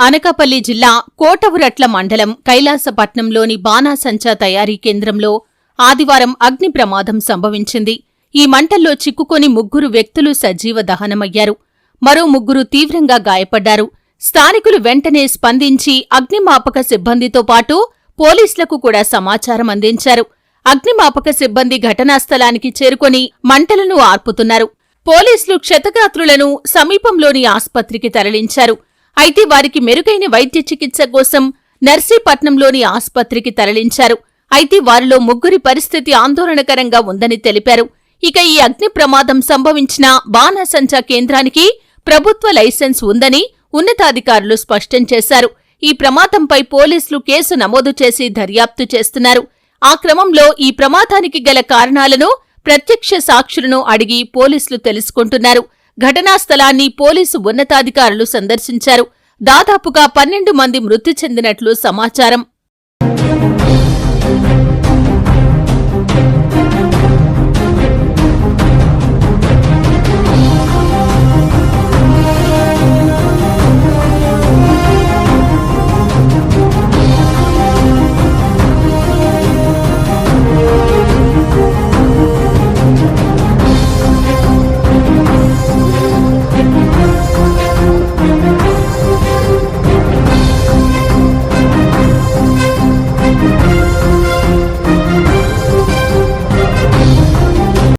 అనకాపల్లి జిల్లా కోటవురట్ల మండలం కైలాసపట్నంలోని బాణాసంచా తయారీ కేంద్రంలో ఆదివారం అగ్ని ప్రమాదం సంభవించింది. ఈ మంటల్లో చిక్కుకొని 3 వ్యక్తులు సజీవ దహనమయ్యారు. మరో 3 తీవ్రంగా గాయపడ్డారు. స్థానికులు వెంటనే స్పందించి అగ్నిమాపక సిబ్బందితో పాటు పోలీసులకు కూడా సమాచారం అందించారు. అగ్నిమాపక సిబ్బంది ఘటనా స్థలానికి చేరుకొని మంటలను ఆర్పుతున్నారు. పోలీసులు క్షతగాత్రులను సమీపంలోని ఆస్పత్రికి తరలించారు. అయితే వారికి మెరుగైన వైద్య చికిత్స కోసం నర్సీపట్నంలోని ఆస్పత్రికి తరలించారు. అయితే వారిలో 3 పరిస్థితి ఆందోళనకరంగా ఉందని తెలిపారు. ఇక ఈ అగ్ని ప్రమాదం సంభవించిన బాణాసంచా కేంద్రానికి ప్రభుత్వ లైసెన్స్ ఉందని ఉన్నతాధికారులు స్పష్టం చేశారు. ఈ ప్రమాదంపై పోలీసులు కేసు నమోదు చేసి దర్యాప్తు చేస్తున్నారు. ఆ క్రమంలో ఈ ప్రమాదానికి గల కారణాలను ప్రత్యక్ష సాక్షులను అడిగి పోలీసులు తెలుసుకుంటున్నారు. ఘటనా స్థలాన్ని పోలీసు ఉన్నతాధికారులు సందర్శించారు. దాదాపుగా 12 మంది మృతి చెందినట్లు సమాచారం.